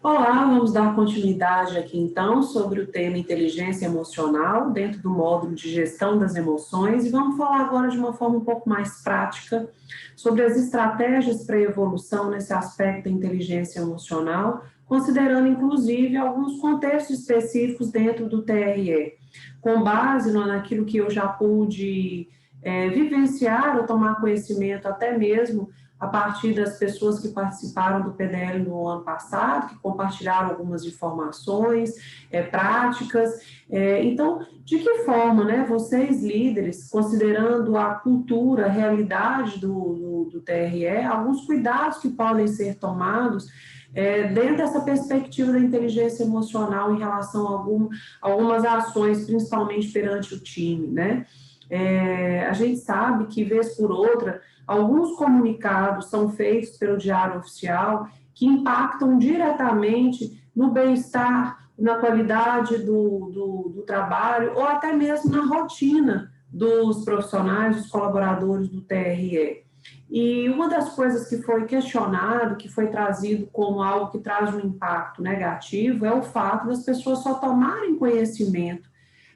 Olá, vamos dar continuidade aqui então sobre o tema inteligência emocional dentro do módulo de gestão das emoções e vamos falar agora de uma forma um pouco mais prática sobre as estratégias para a evolução nesse aspecto da inteligência emocional, considerando inclusive alguns contextos específicos dentro do TRE, com base naquilo que eu já pude vivenciar ou tomar conhecimento até mesmo a partir das pessoas que participaram do PDL no ano passado, que compartilharam algumas informações, práticas. Então, de que forma, né, vocês líderes, considerando a cultura, a realidade do TRE, alguns cuidados que podem ser tomados dentro dessa perspectiva da inteligência emocional em relação a algumas ações, principalmente perante o time, né? A gente sabe que, vez por outra, alguns comunicados são feitos pelo Diário Oficial que impactam diretamente no bem-estar, na qualidade do trabalho ou até mesmo na rotina dos profissionais, dos colaboradores do TRE. E uma das coisas que foi questionado, que foi trazido como algo que traz um impacto negativo, é o fato das pessoas só tomarem conhecimento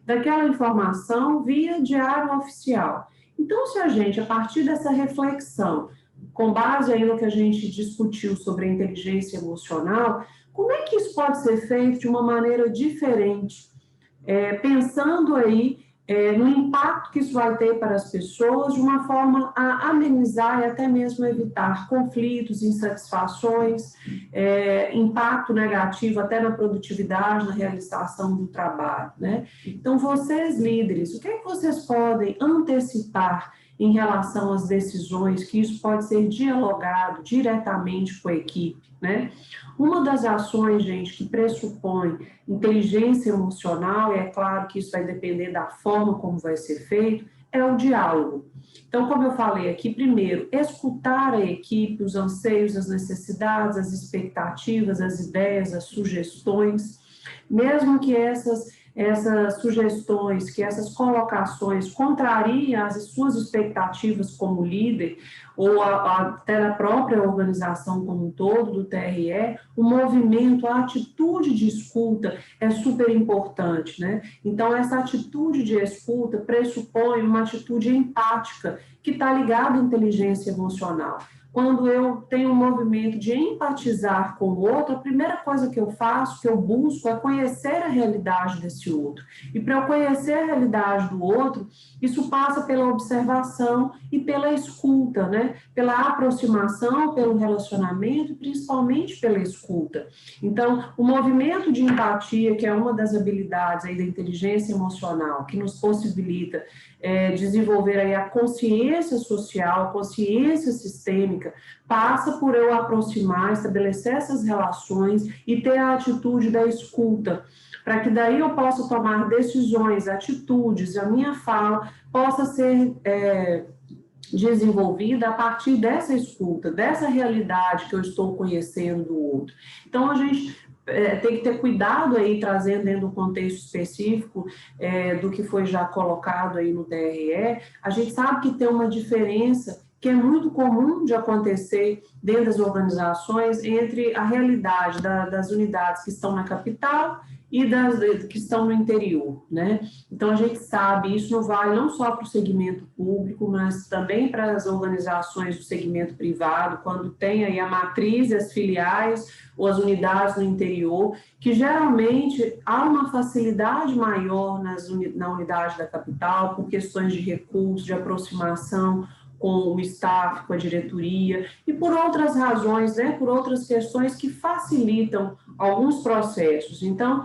daquela informação via Diário Oficial. Então, se a gente, a partir dessa reflexão, com base aí no que a gente discutiu sobre a inteligência emocional, como é que isso pode ser feito de uma maneira diferente, pensando aí no impacto que isso vai ter para as pessoas, de uma forma a amenizar e até mesmo evitar conflitos, insatisfações, impacto negativo até na produtividade, na realização do trabalho, né? Então, vocês líderes, o que é que vocês podem antecipar em relação às decisões, que isso pode ser dialogado diretamente com a equipe, né? Uma das ações, gente, que pressupõe inteligência emocional, e é claro que isso vai depender da forma como vai ser feito, é o diálogo. Então, como eu falei aqui, primeiro, escutar a equipe, os anseios, as necessidades, as expectativas, as ideias, as sugestões, mesmo que essas sugestões, que essas colocações contrariem as suas expectativas como líder, ou até da própria organização como um todo, do TRE, o movimento, a atitude de escuta é super importante, né? Então, essa atitude de escuta pressupõe uma atitude empática, que está ligada à inteligência emocional. Quando eu tenho um movimento de empatizar com o outro, a primeira coisa que eu faço, que eu busco, é conhecer a realidade desse outro. E para eu conhecer a realidade do outro, isso passa pela observação e pela escuta, né? Pela aproximação, pelo relacionamento e principalmente pela escuta. Então, o movimento de empatia, que é uma das habilidades aí da inteligência emocional, que nos possibilita desenvolver aí a consciência social, a consciência sistêmica, passa por eu aproximar, estabelecer essas relações e ter a atitude da escuta, para que daí eu possa tomar decisões, atitudes, a minha fala possa ser desenvolvida a partir dessa escuta, dessa realidade que eu estou conhecendo do outro. Então, a gente tem que ter cuidado aí, trazendo dentro do contexto específico do que foi já colocado aí no TRE, a gente sabe que tem uma diferença que é muito comum de acontecer dentro das organizações entre a realidade das unidades que estão na capital e das que estão no interior, né? Então, a gente sabe, isso não vale não só para o segmento público, mas também para as organizações do segmento privado, quando tem aí a matriz e as filiais ou as unidades no interior, que geralmente há uma facilidade maior na unidade da capital, por questões de recursos, de aproximação com o staff, com a diretoria, e por outras razões, né, por outras questões que facilitam alguns processos. Então,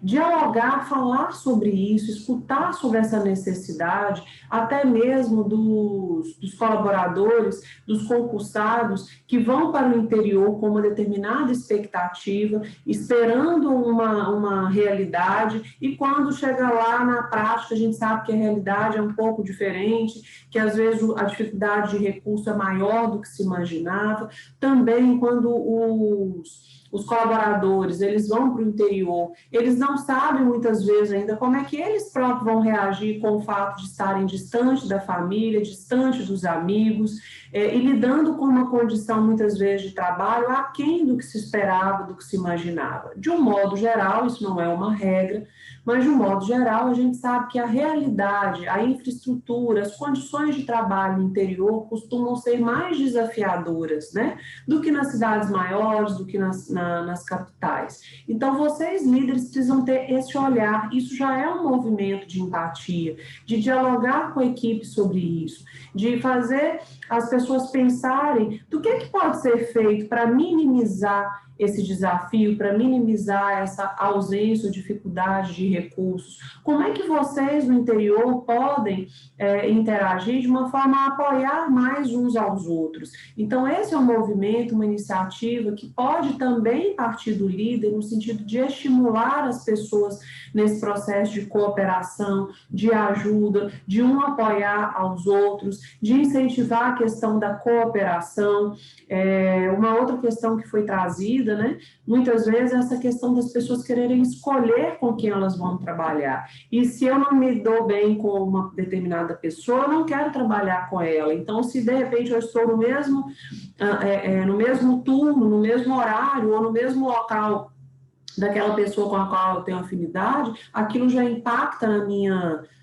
dialogar, falar sobre isso, escutar sobre essa necessidade, até mesmo dos colaboradores, dos concursados, que vão para o interior com uma determinada expectativa, esperando uma realidade, e quando chega lá na prática, a gente sabe que a realidade é um pouco diferente, que às vezes a dificuldade de recurso é maior do que se imaginava, também quando os colaboradores, eles vão para o interior, eles não sabem muitas vezes ainda como é que eles próprios vão reagir com o fato de estarem distante da família, distante dos amigos, e lidando com uma condição muitas vezes de trabalho aquém do que se esperava, do que se imaginava. De um modo geral, isso não é uma regra, mas de um modo geral a gente sabe que a realidade, a infraestrutura, as condições de trabalho no interior costumam ser mais desafiadoras, né, do que nas cidades maiores, do que nas capitais. Então, vocês, líderes, precisam ter esse olhar. Isso já é um movimento de empatia, de dialogar com a equipe sobre isso, de fazer as pessoas pensarem do que pode ser feito para minimizar esse desafio, para minimizar essa ausência ou dificuldade de recursos. Como é que vocês no interior podem interagir de uma forma a apoiar mais uns aos outros? Então, esse é um movimento, uma iniciativa que pode também partir do líder no sentido de estimular as pessoas nesse processo de cooperação, de ajuda, de um apoiar aos outros, de incentivar a questão da cooperação. Uma outra questão que foi trazida, né, muitas vezes, é essa questão das pessoas quererem escolher com quem elas vão trabalhar. E se eu não me dou bem com uma determinada pessoa, eu não quero trabalhar com ela. Então, se de repente eu estou no mesmo turno, no mesmo horário ou no mesmo local daquela pessoa com a qual eu tenho afinidade, aquilo já impacta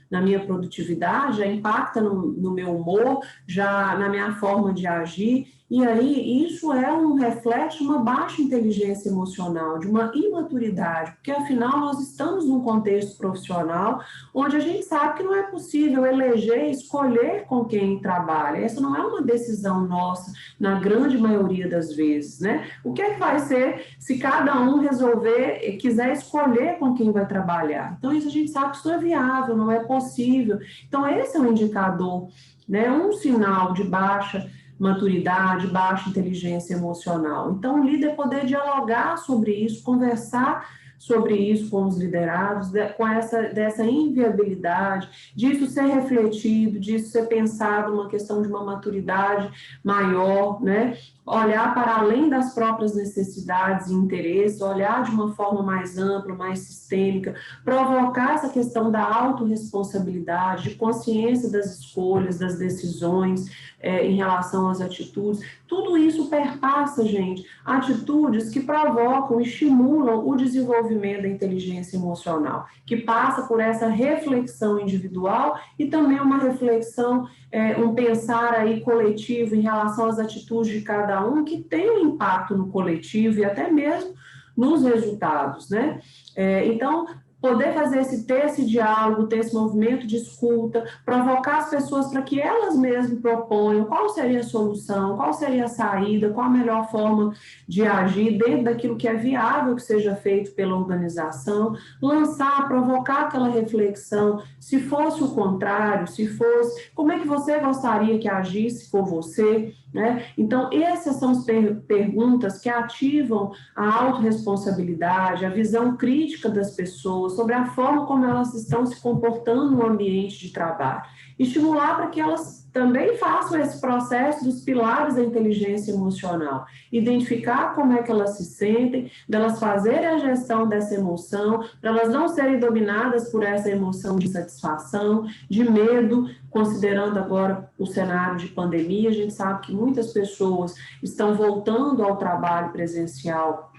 na minha produtividade, já impacta no meu humor, já na minha forma de agir. E aí, isso é um reflexo de uma baixa inteligência emocional, de uma imaturidade, porque afinal nós estamos num contexto profissional onde a gente sabe que não é possível eleger, escolher com quem trabalha. Essa não é uma decisão nossa, na grande maioria das vezes, né? O que é que vai ser se cada um resolver, quiser escolher com quem vai trabalhar? Então, isso a gente sabe que isso não é viável, não é possível. Então, esse é um indicador, né? Um sinal de baixa maturidade, baixa inteligência emocional. Então, o líder poder dialogar sobre isso, conversar sobre isso com os liderados, dessa inviabilidade, disso ser refletido, disso ser pensado uma questão de uma maturidade maior, né? Olhar para além das próprias necessidades e interesses, olhar de uma forma mais ampla, mais sistêmica, provocar essa questão da autorresponsabilidade, de consciência das escolhas, das decisões, em relação às atitudes. Tudo isso perpassa, gente, atitudes que provocam, estimulam o desenvolvimento da inteligência emocional, que passa por essa reflexão individual e também uma reflexão, um pensar aí coletivo em relação às atitudes de cada um, que tem um impacto no coletivo e até mesmo nos resultados, né? Então, poder ter esse diálogo, ter esse movimento de escuta, provocar as pessoas para que elas mesmas proponham qual seria a solução, qual seria a saída, qual a melhor forma de agir dentro daquilo que é viável que seja feito pela organização, lançar, provocar aquela reflexão, se fosse o contrário, se fosse, como é que você gostaria que agisse por você, né? Então, essas são as perguntas que ativam a autorresponsabilidade, a visão crítica das pessoas sobre a forma como elas estão se comportando no ambiente de trabalho. Estimular para que elas também façam esse processo dos pilares da inteligência emocional. Identificar como é que elas se sentem, delas fazerem a gestão dessa emoção, para elas não serem dominadas por essa emoção de insatisfação, de medo, considerando agora o cenário de pandemia. A gente sabe que muitas pessoas estão voltando ao trabalho presencial,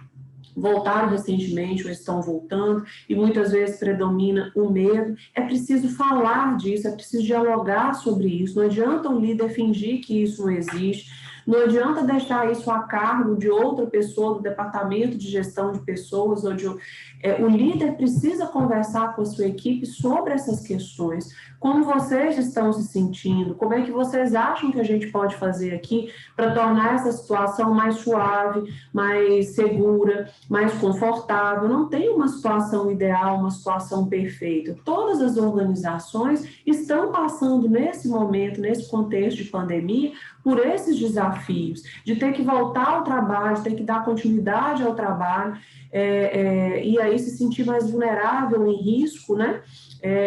voltaram recentemente ou estão voltando, e muitas vezes predomina o medo. É preciso falar disso, é preciso dialogar sobre isso. Não adianta o líder fingir que isso não existe, não adianta deixar isso a cargo de outra pessoa, do departamento de gestão de pessoas, o líder precisa conversar com a sua equipe sobre essas questões. Como vocês estão se sentindo? Como é que vocês acham que a gente pode fazer aqui para tornar essa situação mais suave, mais segura, mais confortável? Não tem uma situação ideal, uma situação perfeita. Todas as organizações estão passando nesse momento, nesse contexto de pandemia, por esses desafios desafios, de ter que voltar ao trabalho, de ter que dar continuidade ao trabalho, e aí se sentir mais vulnerável, em risco, né?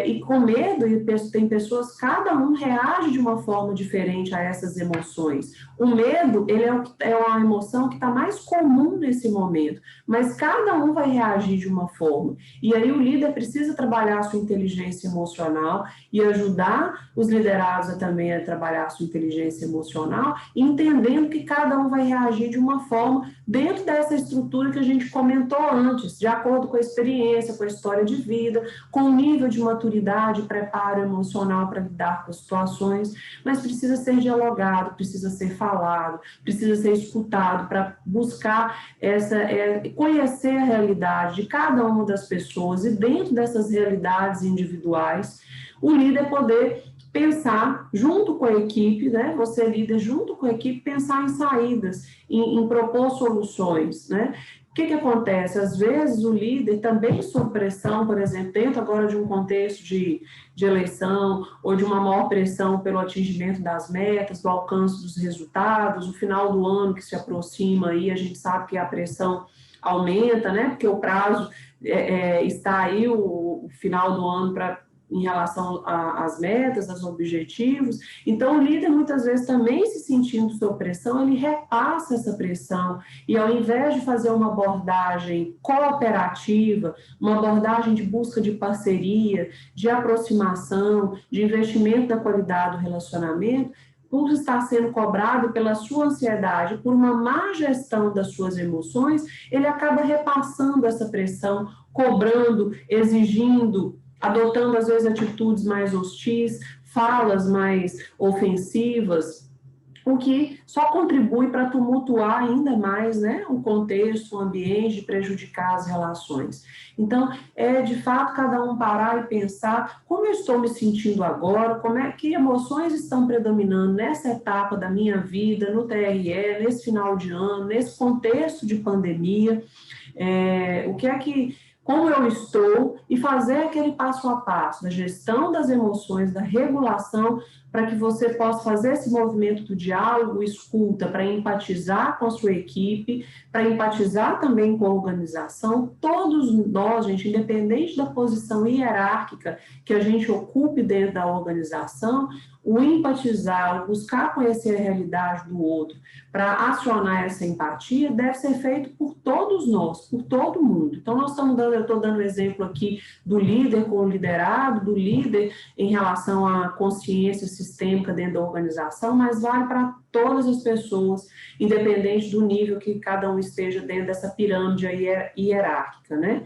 E com medo, e tem pessoas, cada um reage de uma forma diferente a essas emoções. O medo, ele é uma emoção que está mais comum nesse momento, mas cada um vai reagir de uma forma. E aí o líder precisa trabalhar a sua inteligência emocional e ajudar os liderados também a trabalhar a sua inteligência emocional, entendendo que cada um vai reagir de uma forma dentro dessa estrutura que a gente comentou antes, de acordo com a experiência, com a história de vida, com o nível de maturidade, preparo emocional para lidar com as situações, mas precisa ser dialogado, precisa ser falado, precisa ser escutado para buscar conhecer a realidade de cada uma das pessoas e dentro dessas realidades individuais, o líder poder pensar junto com a equipe, né? Você líder junto com a equipe, pensar em saídas, em propor soluções, né? O que acontece? Às vezes o líder também sob pressão, por exemplo, dentro agora de um contexto de eleição ou de uma maior pressão pelo atingimento das metas, do alcance dos resultados, o final do ano que se aproxima aí, a gente sabe que a pressão aumenta, né? Porque o prazo está aí, o final do ano em relação às metas, aos objetivos. Então, o líder, muitas vezes, também se sentindo sob pressão, ele repassa essa pressão e, ao invés de fazer uma abordagem cooperativa, uma abordagem de busca de parceria, de aproximação, de investimento na qualidade do relacionamento, por estar sendo cobrado pela sua ansiedade, por uma má gestão das suas emoções, ele acaba repassando essa pressão, cobrando, exigindo, adotando, às vezes, atitudes mais hostis, falas mais ofensivas, o que só contribui para tumultuar ainda mais, né, o contexto, o ambiente, prejudicar as relações. Então, de fato, cada um parar e pensar como eu estou me sentindo agora, que emoções estão predominando nessa etapa da minha vida, no TRE, nesse final de ano, nesse contexto de pandemia, como eu estou, e fazer aquele passo a passo da gestão das emoções, da regulação, para que você possa fazer esse movimento do diálogo, escuta, para empatizar com a sua equipe, para empatizar também com a organização. Todos nós, gente, independente da posição hierárquica que a gente ocupe dentro da organização, o empatizar, o buscar conhecer a realidade do outro, para acionar essa empatia, deve ser feito por todos nós, por todo mundo. Então, eu estou dando exemplo aqui do líder com o liderado, do líder em relação à consciência sistêmica dentro da organização, mas vale para todas as pessoas, independente do nível que cada um esteja dentro dessa pirâmide hierárquica, né?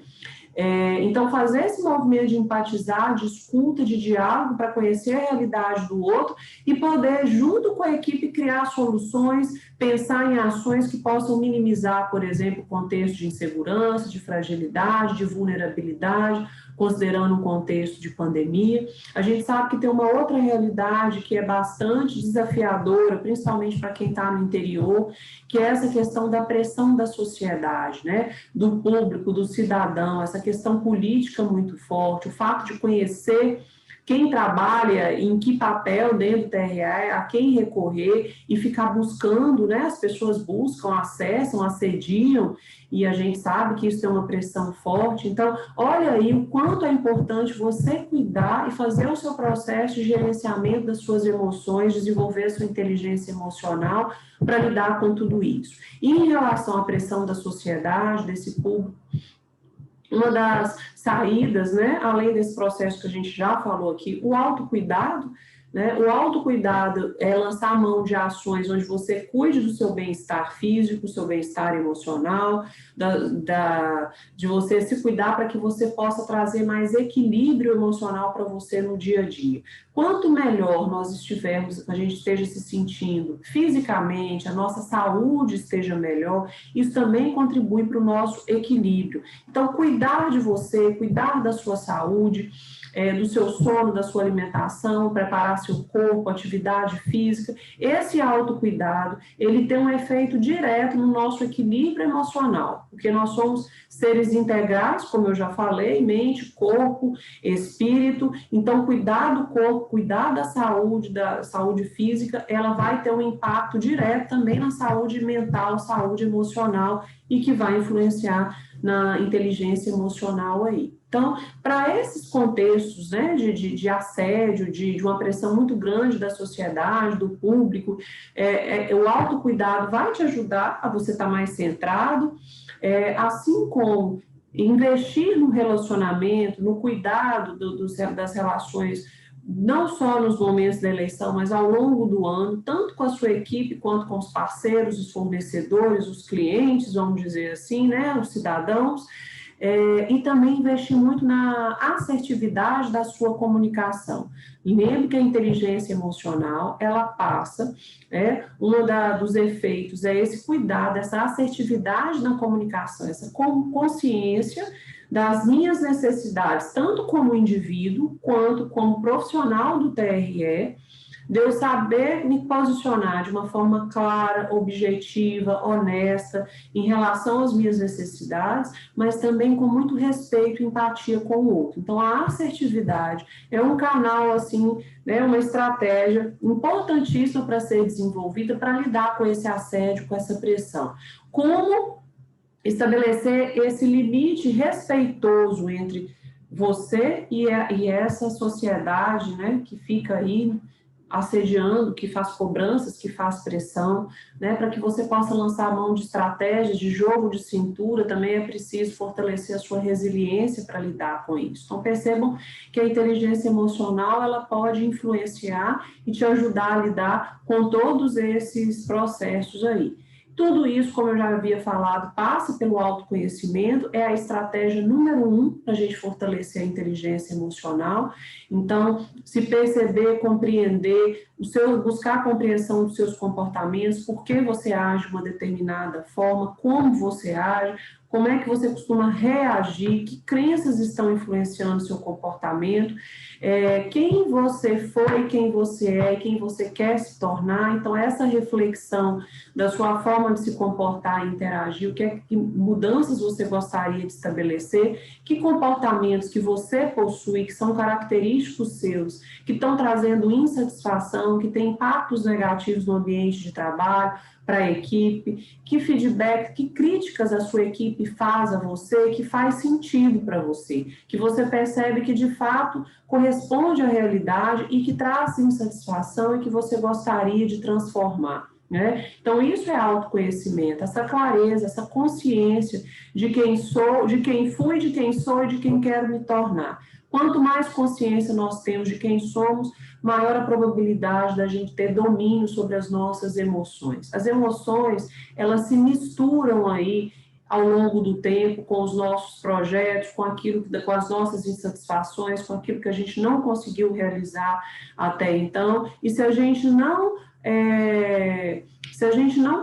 Então, fazer esse movimento de empatizar, de escuta, de diálogo, para conhecer a realidade do outro e poder, junto com a equipe, criar soluções, pensar em ações que possam minimizar, por exemplo, o contexto de insegurança, de fragilidade, de vulnerabilidade, considerando um contexto de pandemia. A gente sabe que tem uma outra realidade que é bastante desafiadora, principalmente para quem está no interior, que é essa questão da pressão da sociedade, né? Do público, do cidadão, essa questão política muito forte, o fato de conhecer quem trabalha, em que papel dentro do TRE, a quem recorrer e ficar buscando, né? As pessoas buscam, acessam, assediam, e a gente sabe que isso é uma pressão forte. Então, olha aí o quanto é importante você cuidar e fazer o seu processo de gerenciamento das suas emoções, desenvolver a sua inteligência emocional para lidar com tudo isso. E em relação à pressão da sociedade, desse público, uma das saídas, né, além desse processo que a gente já falou aqui, o autocuidado, né? O autocuidado é lançar a mão de ações onde você cuide do seu bem-estar físico, seu bem-estar emocional, de você se cuidar para que você possa trazer mais equilíbrio emocional para você no dia a dia. Quanto melhor nós estivermos, a gente esteja se sentindo fisicamente, a nossa saúde esteja melhor, isso também contribui para o nosso equilíbrio. Então, cuidar de você, cuidar da sua saúde, do seu sono, da sua alimentação, preparar seu corpo, atividade física. Esse autocuidado, ele tem um efeito direto no nosso equilíbrio emocional, porque nós somos seres integrais, como eu já falei, mente, corpo, espírito. Então, cuidar do corpo, cuidar da saúde física, ela vai ter um impacto direto também na saúde mental, saúde emocional, e que vai influenciar na inteligência emocional aí. Então, para esses contextos, né, de assédio, de uma pressão muito grande da sociedade, do público, o autocuidado vai te ajudar a você estar mais centrado, assim como investir no relacionamento, no cuidado das relações, não só nos momentos da eleição, mas ao longo do ano, tanto com a sua equipe, quanto com os parceiros, os fornecedores, os clientes, vamos dizer assim, né, os cidadãos, e também investir muito na assertividade da sua comunicação. E lembre que a inteligência emocional, ela passa, dos efeitos é esse cuidado, essa assertividade na comunicação, essa consciência das minhas necessidades, tanto como indivíduo, quanto como profissional do TRE, de eu saber me posicionar de uma forma clara, objetiva, honesta, em relação às minhas necessidades, mas também com muito respeito e empatia com o outro. Então, a assertividade é um canal, assim, né, uma estratégia importantíssima para ser desenvolvida para lidar com esse assédio, com essa pressão. Como estabelecer esse limite respeitoso entre você e essa sociedade, né, que fica aí assediando, que faz cobranças, que faz pressão, né, para que você possa lançar a mão de estratégias, de jogo de cintura, também é preciso fortalecer a sua resiliência para lidar com isso. Então, percebam que a inteligência emocional, ela pode influenciar e te ajudar a lidar com todos esses processos aí. Tudo isso, como eu já havia falado, passa pelo autoconhecimento, é a estratégia número 1 para a gente fortalecer a inteligência emocional. Então, se perceber, compreender, buscar a compreensão dos seus comportamentos, por que você age de uma determinada forma, como você age, como é que você costuma reagir, que crenças estão influenciando o seu comportamento, quem você foi, quem você é, quem você quer se tornar. Então, essa reflexão da sua forma de se comportar e interagir, que mudanças você gostaria de estabelecer, que comportamentos que você possui, que são característicos seus, que estão trazendo insatisfação, que têm impactos negativos no ambiente de trabalho, para a equipe, que feedback, que críticas a sua equipe faz a você, que faz sentido para você, que você percebe que de fato corresponde à realidade e que traz insatisfação e que você gostaria de transformar. Né? Então, isso é autoconhecimento, essa clareza, essa consciência de quem sou, de quem fui, de quem sou e de quem quero me tornar. Quanto mais consciência nós temos de quem somos, maior a probabilidade da gente ter domínio sobre as nossas emoções. As emoções, elas se misturam aí ao longo do tempo com os nossos projetos, com as nossas insatisfações, com aquilo que a gente não conseguiu realizar até então. E se a gente não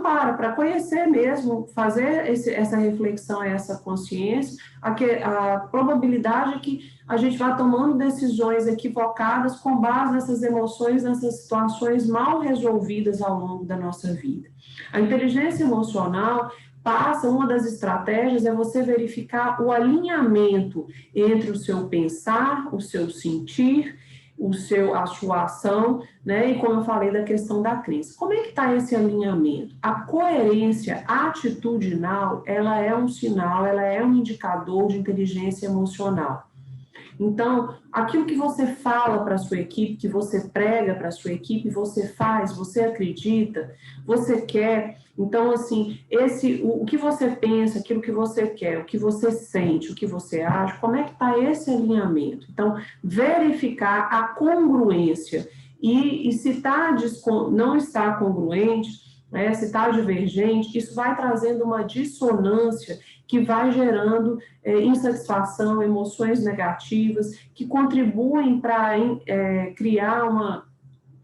para conhecer mesmo, fazer essa reflexão, essa consciência, a probabilidade é que a gente vá tomando decisões equivocadas com base nessas emoções, nessas situações mal resolvidas ao longo da nossa vida. A inteligência emocional uma das estratégias é você verificar o alinhamento entre o seu pensar, o seu sentir, a sua ação, né? E como eu falei da questão da crença. Como é que está esse alinhamento? A coerência atitudinal, ela é um sinal, ela é um indicador de inteligência emocional. Então, aquilo que você fala para a sua equipe, que você prega para a sua equipe, você faz, você acredita, você quer. Então, assim, o que você pensa, aquilo que você quer, o que você sente, o que você acha, como é que está esse alinhamento? Então, verificar a congruência e se não está congruente, né, se está divergente, isso vai trazendo uma dissonância que vai gerando insatisfação, emoções negativas, que contribuem para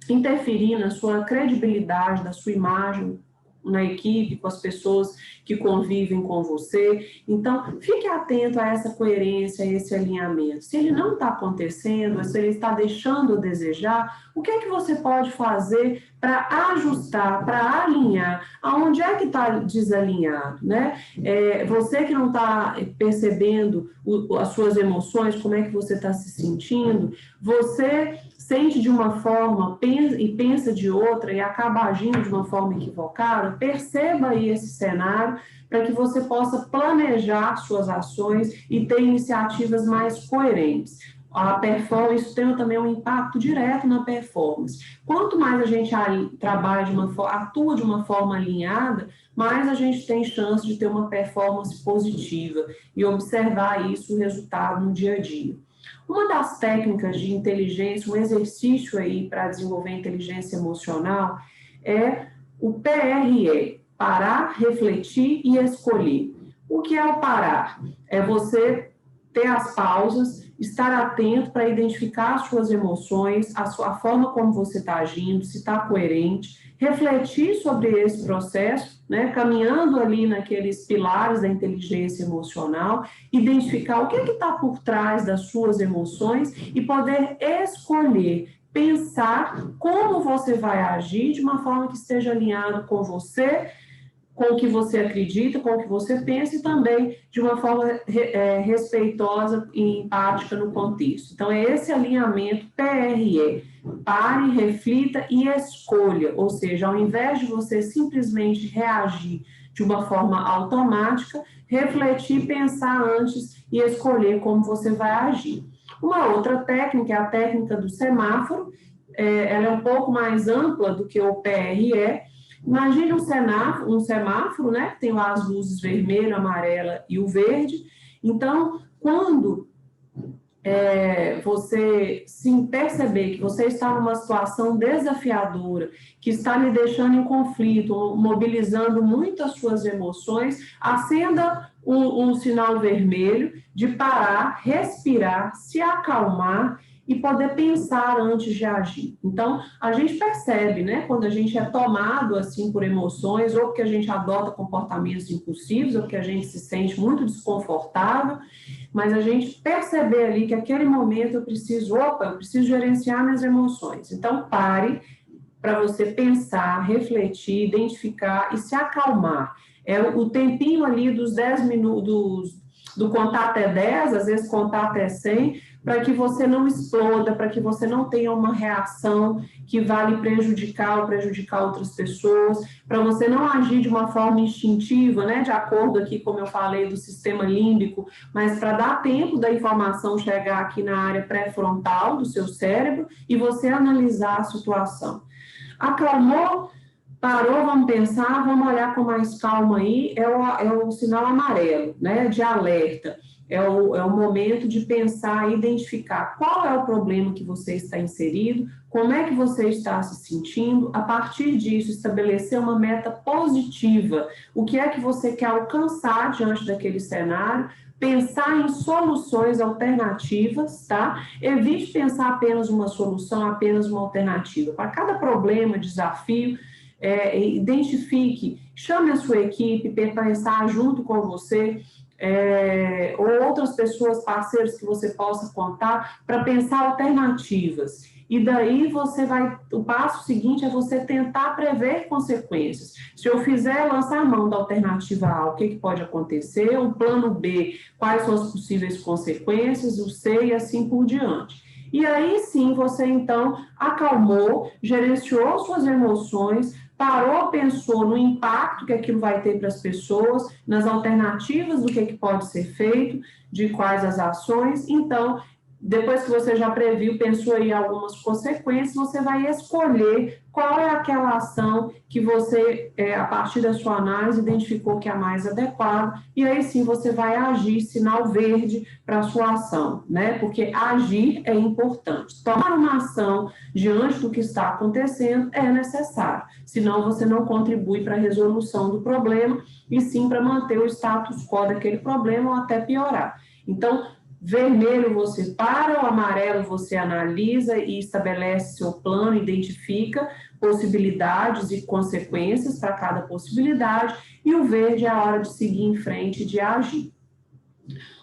interferir na sua credibilidade, na sua imagem, na equipe, com as pessoas que convivem com você. Então, fique atento a essa coerência, a esse alinhamento. Se ele não está acontecendo, se ele está deixando a desejar, O que é que você pode fazer para ajustar, para alinhar? Aonde é que está desalinhado, né? Você que não está percebendo as suas emoções, como é que você está se sentindo, você sente de uma forma e pensa de outra e acaba agindo de uma forma equivocada, perceba aí esse cenário para que você possa planejar suas ações e ter iniciativas mais coerentes. A performance tem também um impacto direto na performance. Quanto mais a gente trabalha atua de uma forma alinhada, mais a gente tem chance de ter uma performance positiva e observar isso, o resultado no dia a dia. Uma das técnicas de inteligência, um exercício aí para desenvolver inteligência emocional é o PRE, parar, refletir e escolher. O que é o parar? É você ter as pausas, estar atento para identificar as suas emoções, a forma como você está agindo, se está coerente, refletir sobre esse processo, né, caminhando ali naqueles pilares da inteligência emocional, identificar o que está por trás das suas emoções e poder escolher, pensar como você vai agir de uma forma que esteja alinhado com você, com o que você acredita, com o que você pensa e também de uma forma respeitosa e empática no contexto. Então, é esse alinhamento PRE. Pare, reflita e escolha, ou seja, ao invés de você simplesmente reagir de uma forma automática, refletir, pensar antes e escolher como você vai agir. Uma outra técnica é a técnica do semáforo, ela é um pouco mais ampla do que o PRE. Imagine um semáforo, né, que tem lá as luzes vermelha, amarela e o verde. Então, quando você sim perceber que você está numa situação desafiadora, que está lhe deixando em conflito, mobilizando muito as suas emoções, acenda um sinal vermelho de parar, respirar, se acalmar e poder pensar antes de agir. Então, a gente percebe, né, quando a gente é tomado assim por emoções, ou porque a gente adota comportamentos impulsivos, ou porque a gente se sente muito desconfortável, mas a gente perceber ali que aquele momento eu preciso gerenciar minhas emoções. Então, pare para você pensar, refletir, identificar e se acalmar. É o tempinho ali dos 10 minutos, do contar até 10, às vezes contar até 100, para que você não exploda, para que você não tenha uma reação que vá lhe prejudicar ou prejudicar outras pessoas, para você não agir de uma forma instintiva, né, de acordo aqui, como eu falei, do sistema límbico, mas para dar tempo da informação chegar aqui na área pré-frontal do seu cérebro e você analisar a situação. Acalmou? Parou, vamos pensar, vamos olhar com mais calma aí, é o sinal amarelo, né, de alerta. É o momento de pensar, identificar qual é o problema que você está inserido, como é que você está se sentindo, a partir disso estabelecer uma meta positiva, o que é que você quer alcançar diante daquele cenário, pensar em soluções alternativas, tá? Evite pensar apenas uma solução, apenas uma alternativa. Para cada problema, desafio, identifique, chame a sua equipe para pensar junto com você, ou outras pessoas, parceiros que você possa contar, para pensar alternativas. E daí o passo seguinte é você tentar prever consequências. Se eu lançar a mão da alternativa A, o que pode acontecer? O plano B, quais são as possíveis consequências? O C e assim por diante. E aí sim, você então acalmou, gerenciou suas emoções, parou, pensou no impacto que aquilo vai ter para as pessoas, nas alternativas do que pode ser feito, de quais as ações. Então, depois que você já previu, pensou em algumas consequências, você vai escolher qual é aquela ação que você, a partir da sua análise, identificou que é a mais adequada, e aí sim você vai agir, sinal verde para a sua ação, né? Porque agir é importante. Tomar uma ação diante do que está acontecendo é necessário, senão você não contribui para a resolução do problema, e sim para manter o status quo daquele problema ou até piorar. Então, vermelho você para, o amarelo você analisa e estabelece seu plano, identifica possibilidades e consequências para cada possibilidade, e o verde é a hora de seguir em frente, de agir.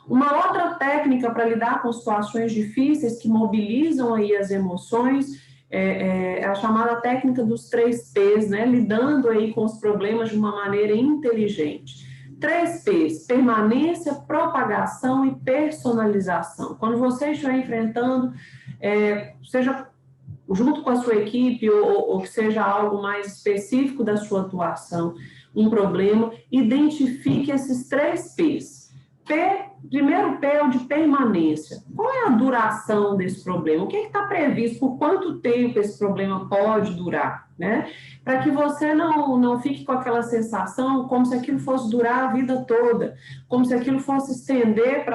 Uma outra técnica para lidar com situações difíceis que mobilizam aí as emoções é a chamada técnica dos 3Ps, né? Lidando aí com os problemas de uma maneira inteligente. 3Ps, permanência, propagação e personalização. Quando você estiver enfrentando, seja junto com a sua equipe ou que seja algo mais específico da sua atuação, um problema, identifique esses 3Ps. Primeiro P é o de permanência. Qual é a duração desse problema? O que está previsto? Por quanto tempo esse problema pode durar? Né? Para que você não fique com aquela sensação como se aquilo fosse durar a vida toda, como se aquilo fosse estender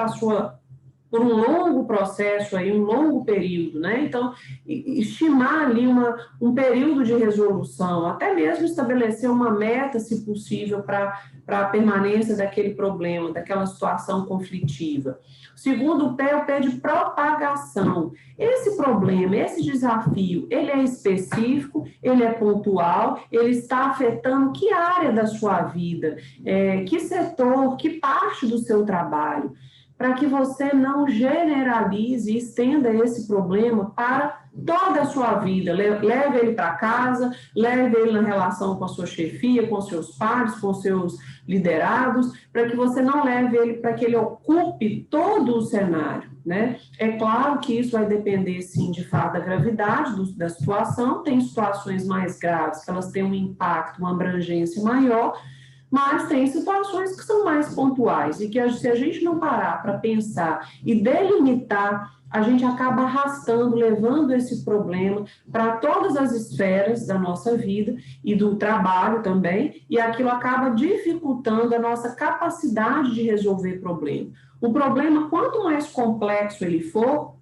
por um longo processo, aí, um longo período, né? Então, estimar ali um período de resolução, até mesmo estabelecer uma meta, se possível, para a permanência daquele problema, daquela situação conflitiva. Segundo P é o P de propagação. Esse problema, esse desafio, ele é específico, ele é pontual, ele está afetando que área da sua vida, que setor, que parte do seu trabalho, para que você não generalize e estenda esse problema para toda a sua vida. Leve ele para casa, leve ele na relação com a sua chefia, com seus pares, com seus liderados, para que você não leve ele para que ele ocupe todo o cenário, né? É claro que isso vai depender, sim, de fato, da gravidade da situação. Tem situações mais graves que elas têm um impacto, uma abrangência maior, mas tem situações que são mais pontuais e que se a gente não parar para pensar e delimitar, a gente acaba arrastando, levando esse problema para todas as esferas da nossa vida e do trabalho também, e aquilo acaba dificultando a nossa capacidade de resolver problema. O problema, quanto mais complexo ele for,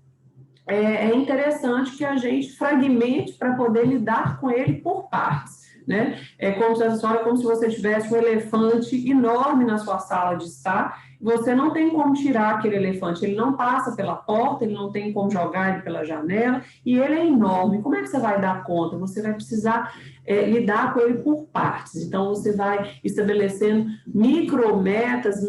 é interessante que a gente fragmente para poder lidar com ele por partes. Né? É como se você tivesse um elefante enorme na sua sala de estar, você não tem como tirar aquele elefante, ele não passa pela porta, ele não tem como jogar ele pela janela, e ele é enorme. Como é que você vai dar conta? Você vai precisar lidar com ele por partes. Então, você vai estabelecendo micrometas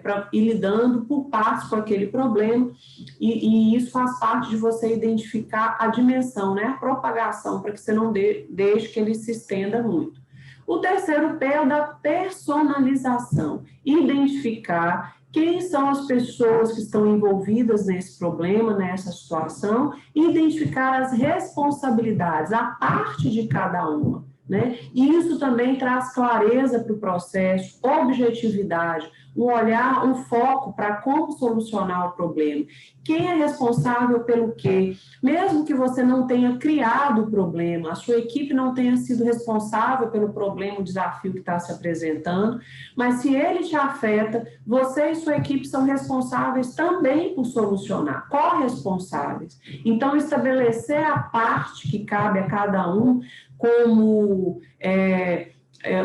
para ir lidando por partes com aquele problema, e isso faz parte de você identificar a dimensão, né? A propagação, para que você não deixe que ele se estenda muito. O terceiro P é o da personalização. Identificar quem são as pessoas que estão envolvidas nesse problema, nessa situação, e identificar as responsabilidades, a parte de cada uma, né? E isso também traz clareza para o processo, objetividade, um olhar, um foco para como solucionar o problema. Quem é responsável pelo quê? Mesmo que você não tenha criado o problema, a sua equipe não tenha sido responsável pelo problema, o desafio que está se apresentando, mas se ele te afeta, você e sua equipe são responsáveis também por solucionar, corresponsáveis. Então, estabelecer a parte que cabe a cada um como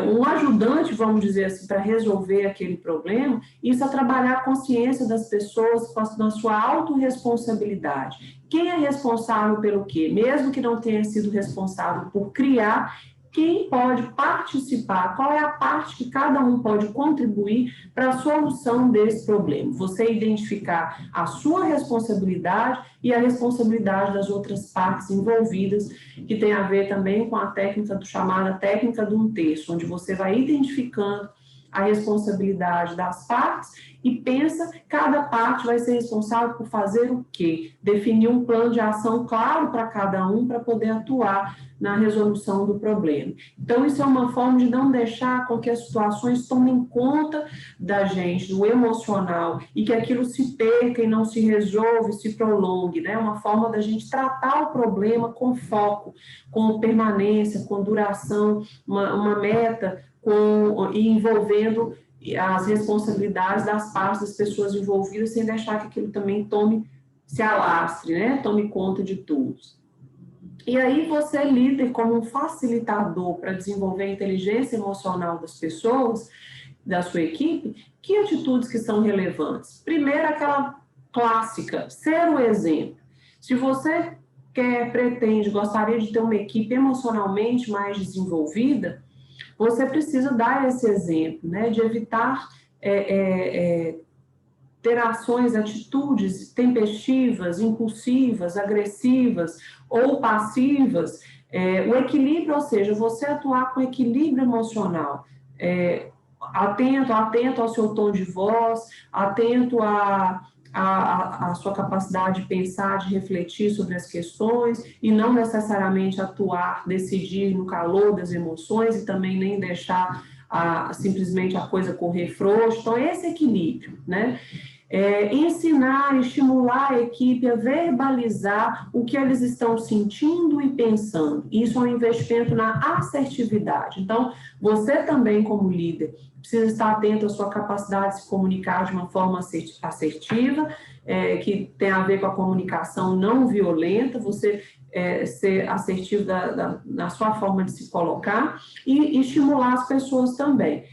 um ajudante, vamos dizer assim, para resolver aquele problema, isso é trabalhar a consciência das pessoas na sua autorresponsabilidade. Quem é responsável pelo quê? Mesmo que não tenha sido responsável por criar, quem pode participar, qual é a parte que cada um pode contribuir para a solução desse problema. Você identificar a sua responsabilidade e a responsabilidade das outras partes envolvidas, que tem a ver também com a técnica chamada técnica de 1/3, onde você vai identificando a responsabilidade das partes e pensa, cada parte vai ser responsável por fazer o quê? Definir um plano de ação claro para cada um para poder atuar na resolução do problema. Então, isso é uma forma de não deixar com que as situações tomem conta da gente, do emocional, e que aquilo se perca e não se resolva, se prolongue, né? Uma forma da gente tratar o problema com foco, com permanência, com duração, uma meta, e envolvendo as responsabilidades das partes das pessoas envolvidas, sem deixar que aquilo também se alastre, né? Tome conta de todos. E aí você, líder, como um facilitador para desenvolver a inteligência emocional das pessoas, da sua equipe, que atitudes que são relevantes? Primeiro, aquela clássica, ser o exemplo. Se você pretende, gostaria de ter uma equipe emocionalmente mais desenvolvida, você precisa dar esse exemplo, né, de evitar ter ações, atitudes tempestivas, impulsivas, agressivas ou passivas, o equilíbrio, ou seja, você atuar com equilíbrio emocional, atento ao seu tom de voz, atento a sua capacidade de pensar, de refletir sobre as questões e não necessariamente atuar, decidir no calor das emoções e também nem deixar simplesmente a coisa correr frouxo. Então, esse equilíbrio, né? Ensinar, estimular a equipe a verbalizar o que eles estão sentindo e pensando. Isso é um investimento na assertividade. Então, você também, como líder, precisa estar atento à sua capacidade de se comunicar de uma forma assertiva, que tem a ver com a comunicação não violenta, você ser assertivo na sua forma de se colocar e estimular as pessoas também,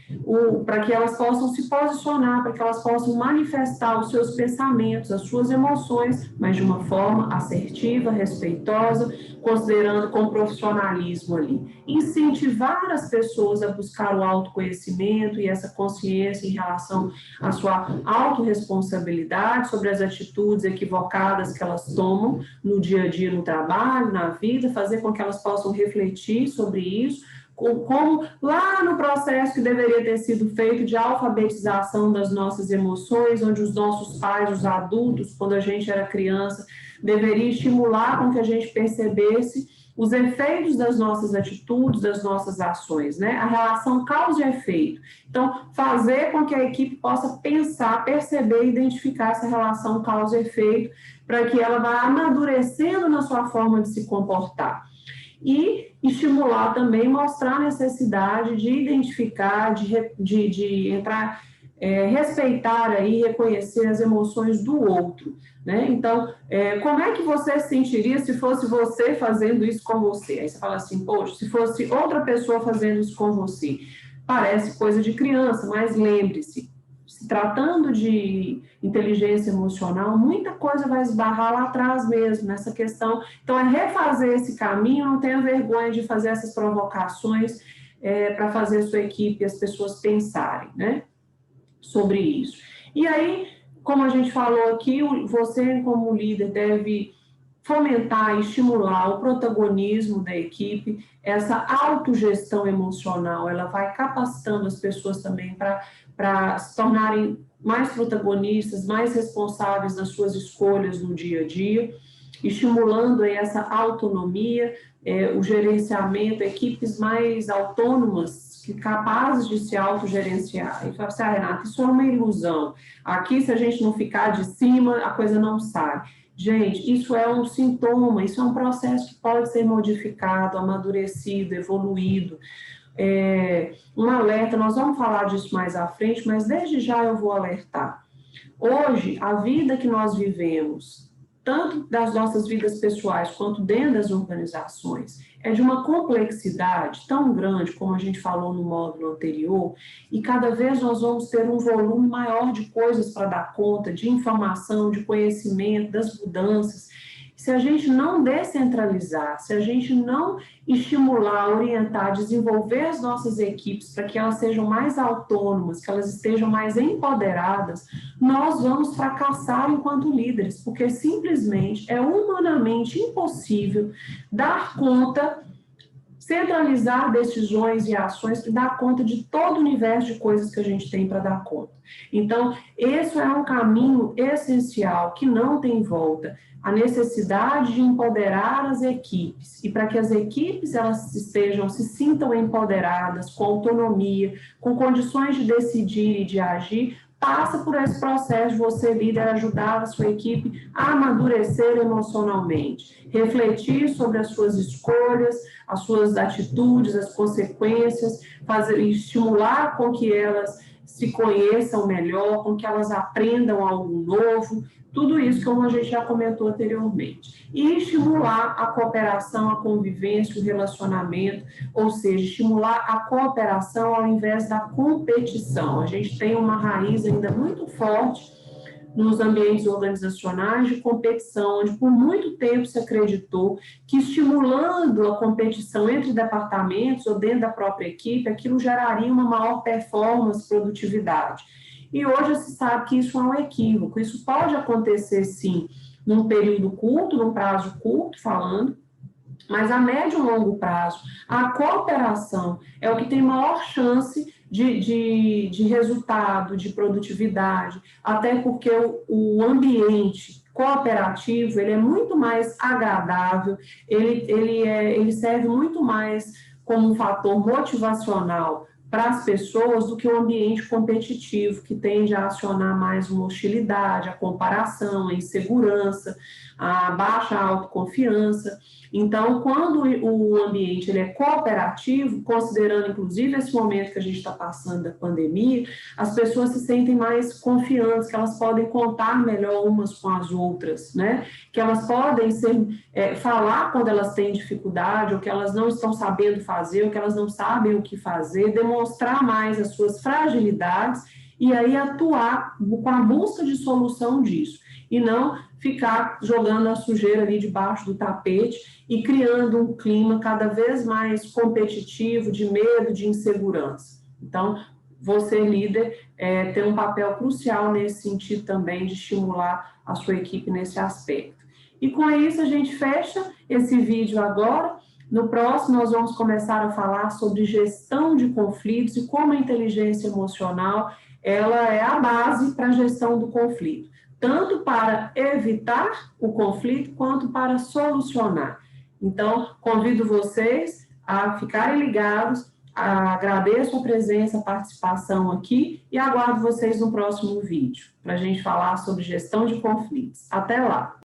para que elas possam se posicionar, para que elas possam manifestar os seus pensamentos, as suas emoções, mas de uma forma assertiva, respeitosa, considerando com profissionalismo ali. Incentivar as pessoas a buscar o autoconhecimento e essa consciência em relação à sua autorresponsabilidade sobre as atitudes equivocadas que elas tomam no dia a dia, no trabalho, na vida, fazer com que elas possam refletir sobre isso, como lá no processo que deveria ter sido feito de alfabetização das nossas emoções, onde os nossos pais, os adultos, quando a gente era criança, deveria estimular com que a gente percebesse os efeitos das nossas atitudes, das nossas ações, né? A relação causa e efeito. Então, fazer com que a equipe possa pensar, perceber e identificar essa relação causa e efeito, para que ela vá amadurecendo na sua forma de se comportar. E estimular também, mostrar a necessidade de identificar, de entrar, respeitar aí, reconhecer as emoções do outro, né? Então, como é que você se sentiria se fosse você fazendo isso com você? Aí você fala assim, poxa, se fosse outra pessoa fazendo isso com você, parece coisa de criança, mas lembre-se, se tratando de inteligência emocional, muita coisa vai esbarrar lá atrás mesmo, nessa questão. Então, refazer esse caminho, não tenha vergonha de fazer essas provocações para fazer a sua equipe e as pessoas pensarem, né, sobre isso. E aí, como a gente falou aqui, você como líder deve fomentar e estimular o protagonismo da equipe, essa autogestão emocional, ela vai capacitando as pessoas também para se tornarem mais protagonistas, mais responsáveis das suas escolhas no dia a dia, estimulando aí essa autonomia, o gerenciamento, equipes mais autônomas, capazes de se autogerenciar. E fala assim, Renata, isso é uma ilusão. Aqui, se a gente não ficar de cima, a coisa não sai. Gente, isso é um sintoma, isso é um processo que pode ser modificado, amadurecido, evoluído. Um alerta, nós vamos falar disso mais à frente, mas desde já eu vou alertar. Hoje, a vida que nós vivemos, tanto das nossas vidas pessoais quanto dentro das organizações, é de uma complexidade tão grande, como a gente falou no módulo anterior, e cada vez nós vamos ter um volume maior de coisas para dar conta, de informação, de conhecimento, das mudanças. Se a gente não descentralizar, se a gente não estimular, orientar, desenvolver as nossas equipes para que elas sejam mais autônomas, que elas estejam mais empoderadas, nós vamos fracassar enquanto líderes, porque simplesmente é humanamente impossível dar conta, centralizar decisões e ações que dá conta de todo o universo de coisas que a gente tem para dar conta. Então, esse é um caminho essencial, que não tem volta. A necessidade de empoderar as equipes, e para que as equipes elas se sintam empoderadas, com autonomia, com condições de decidir e de agir, passa por esse processo de você, líder, ajudar a sua equipe a amadurecer emocionalmente, refletir sobre as suas escolhas, as suas atitudes, as consequências, estimular com que elas se conheçam melhor, com que elas aprendam algo novo, tudo isso como a gente já comentou anteriormente. E estimular a cooperação, a convivência, o relacionamento, ou seja, estimular a cooperação ao invés da competição. A gente tem uma raiz ainda muito forte nos ambientes organizacionais de competição, onde por muito tempo se acreditou que estimulando a competição entre departamentos ou dentro da própria equipe, aquilo geraria uma maior performance, produtividade. E hoje se sabe que isso é um equívoco, isso pode acontecer sim, num período curto, num prazo curto, falando, mas a médio e longo prazo, a cooperação é o que tem maior chance de resultado, de produtividade, até porque o ambiente cooperativo ele é muito mais agradável, ele serve muito mais como um fator motivacional para as pessoas do que o ambiente competitivo, que tende a acionar mais uma hostilidade, a comparação, a insegurança, a baixa autoconfiança. Então, quando o ambiente ele é cooperativo, considerando inclusive esse momento que a gente está passando da pandemia, as pessoas se sentem mais confiantes, que elas podem contar melhor umas com as outras, né? Que elas podem falar quando elas têm dificuldade, ou que elas não estão sabendo fazer, ou que elas não sabem o que fazer, demonstrar mais as suas fragilidades e aí atuar com a busca de solução disso, e não ficar jogando a sujeira ali debaixo do tapete e criando um clima cada vez mais competitivo, de medo, de insegurança. Então, você, líder, tem um papel crucial nesse sentido também, de estimular a sua equipe nesse aspecto. E com isso a gente fecha esse vídeo agora. No próximo, nós vamos começar a falar sobre gestão de conflitos e como a inteligência emocional ela é a base para a gestão do conflito, tanto para evitar o conflito quanto para solucionar. Então, convido vocês a ficarem ligados, agradeço a presença, a participação aqui e aguardo vocês no próximo vídeo, para a gente falar sobre gestão de conflitos. Até lá!